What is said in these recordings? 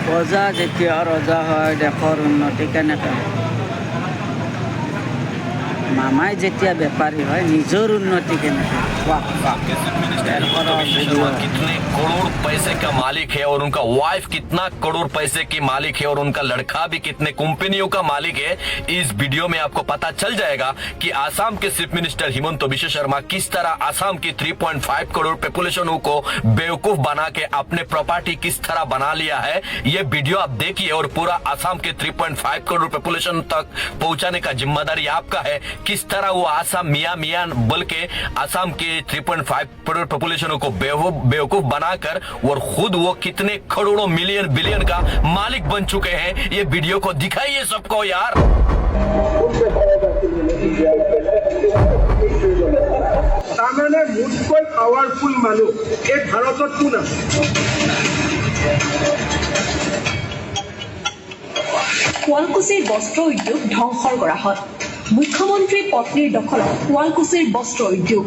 প্ৰজা যেতিয়া ৰজা হয় দেশৰ উন্নতি কেনেকৈ হয়? মামাই যেতিয়া বেপাৰী হয় নিজৰ উন্নতি কেনেকৈ? कितने करोड़ पैसे का मालिक है और उनका वाइफ कितना करोड़ पैसे की मालिक है और उनका लड़का भी कितने कंपनियों का मालिक है। इस वीडियो में आपको पता चल जाएगा कि आसाम के चीफ मिनिस्टर हिमंत बिश्व शर्मा किस तरह आसाम की 3.5 करोड़ पॉपुलेशन को बेवकूफ बना के अपने प्रॉपर्टी किस तरह बना लिया है। ये वीडियो आप देखिए और पूरा आसाम के 3.5 करोड़ पॉपुलेशन तक पहुंचाने का जिम्मेदारी आपका है। किस तरह वो आसाम मियां बोल के आसाम के 3.5 करोड़ पॉपुलेशन को बेवकूफ बनाकर और खुद वो कितने करोड़ों मिलियन बिलियन का मालिक बन चुके हैं। ये वीडियो को दिखाइए सबको यार। তাৰমানে মোতকৈ পাৱাৰফুল মানুহ এই ভাৰতত কোন আছে? শুৱালকুছিৰ বস্ত্ৰ উদ্যোগ ধ্বংসৰ গৰাহত মুখ্যমন্ত্ৰীৰ পত্নীৰ দখলত শুৱালকুছিৰ বস্ত্ৰ উদ্যোগ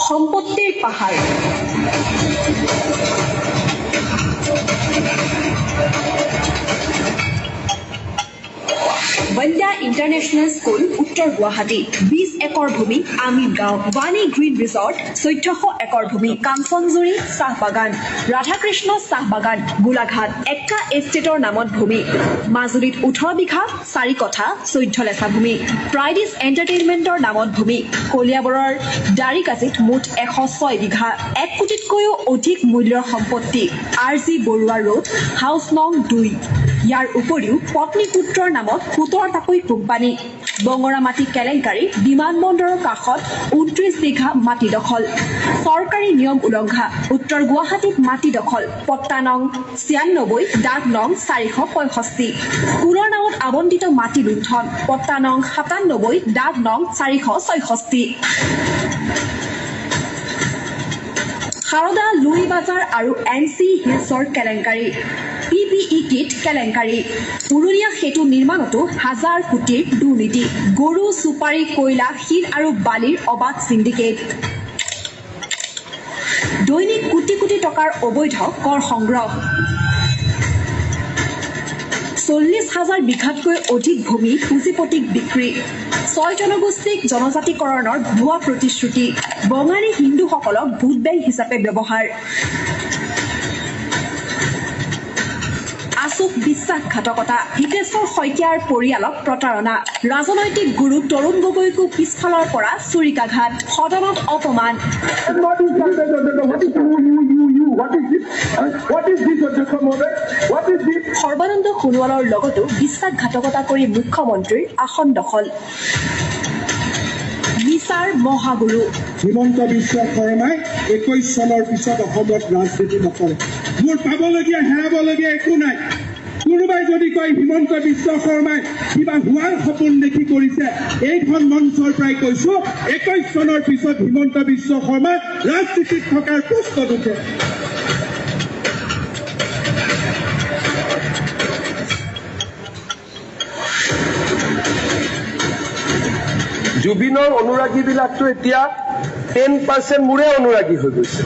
সম্পত্তিৰ পাহাৰ। বন্দা ইণ্টাৰনেশ্যনেল স্কুল উত্তৰ গুৱাহাটী 20 একৰ ভূমি আমিন গাঁও বাণী গ্ৰীণ ৰিজৰ্ট 1400 একৰ ভূমি কাঞ্চনজুৰি চাহ বাগান ৰাধাকৃষ্ণ চাহ বাগান গোলাঘাট এক্কা এষ্টেটৰ নামত ভূমি মাজুলীত 18 বিঘা 4 কঠা 14 লেচা ভূমি প্ৰাইডিছ এণ্টাৰটেইনমেণ্টৰ নামত ভূমি কলিয়াবৰৰ দাৰিকাজিত মুঠ 106 বিঘা 1 কোটিতকৈও অধিক মূল্যৰ সম্পত্তি RG বৰুৱা ৰোড হাউচ নং 2। ইয়াৰ উপৰিও পত্নী পুত্ৰৰ নামত 17টাকৈ কোম্পানী বঙৰামাটি কেলেংকাৰী বিমানবন্দৰৰ কাষত 29 বিঘা মাটি দখল চৰকাৰী নিয়ম উলংঘা উত্তৰ গুৱাহাটীত মাটি দখল পট্টা নং 96 ডাক নং 465 স্কুলৰ নামত আবণ্টিত মাটি লুণ্ঠন পট্টা নং 97 ডাক নং 466 সাৰদা লুই বাজাৰ আৰু NC হিলছৰ কেলেংকাৰী PPE কিট কেলেংকাৰী উৰণীয়া সেতু নিৰ্মাণতো হাজাৰ কোটিৰ দুৰ্নীতি গৰু সুপাৰী কয়লা শিল আৰু বালিৰ অবাধ সিন্ডিকেট দৈনিক কোটি কোটি টকাৰ অবৈধ কৰ সংগ্ৰহ 40,000 বিঘাতকৈ অধিক ভূমি পুঁজিপতিক বিক্ৰী 6 জনগোষ্ঠীক জনজাতিকৰণৰ ভুৱা প্ৰতিশ্ৰুতি বঙালী হিন্দুসকলক ভোট বেংক হিচাপে ব্যৱহাৰ আচুক বিশ্বাসঘাতকতা হিতেশ্বৰ শইকীয়াৰ পৰিয়ালক প্ৰতাৰণা ৰাজনৈতিক গুৰু তৰুণ গগৈকো পিছফালৰ পৰা চুৰিকাঘাত সদনত অপমান সৰ্বানন্দ সোণোৱালৰ লগতো বিশ্বাসঘাতকতা কৰি মুখ্যমন্ত্ৰীৰ আসন দখল মিছাৰ মহাগুৰু হিমন্ত বিশ্ব শৰ্মাই 21 চনৰ পিছত অসমত ৰাজনীতি নকৰে। মোৰ পাবলগীয়া হেৰাবলগীয়া একো নাই। কোনোবাই যদি কয় হিমন্ত বিশ্ব শৰ্মাই কিবা হোৱাৰ সপোন দেখি কৰিছে, এইখন মঞ্চৰ পৰাই কৈছো 21 চনৰ পিছত হিমন্ত বিশ্ব শৰ্মা ৰাজনীতিত থকাৰ প্ৰশ্ন উঠে। জুবিনৰ অনুৰাগীবিলাকতো এতিয়া 10% মোৰে অনুৰাগী হৈ গৈছে।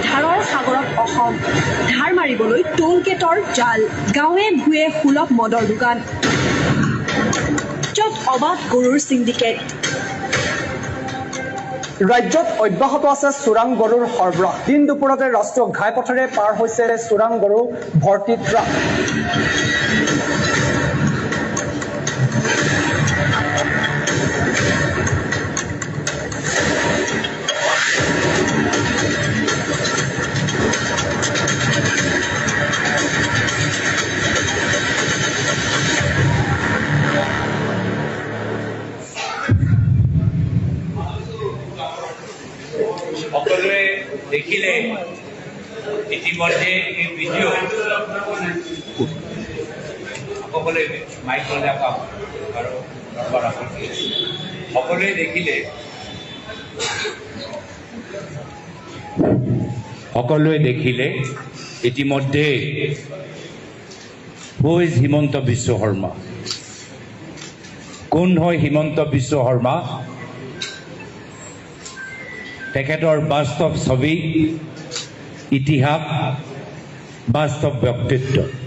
ধাৰৰ সাগৰত অসম ধাৰ মাৰিবলৈ টোল গেটৰ জাল গাঁৱে ভূঞে সুলভ মদৰ দোকান য'ত অবাধ গৰুৰ সিন্ডিকেট ৰাজ্যত অব্যাহত আছে চোৰাং গৰুৰ সৰবৰাহ দিন দুপৰতে ৰাষ্ট্ৰীয় ঘাইপথেৰে পাৰ হৈছে চোৰাং গৰু ভৰ্তি ট্ৰাক সকলোৱে দেখিলে ইতিমধ্যে এই ভিডিঅ' সকলোৱে মাইক ল'লে আৰু সকলোৱে দেখিলে ইতিমধ্যে হু ইজ হিমন্ত বিশ্ব শৰ্মা কোন হয় হিমন্ত বিশ্ব শৰ্মা তেখেতৰ বাস্তৱ ছবি ইতিহাস বাস্তৱ ব্যক্তিত্ব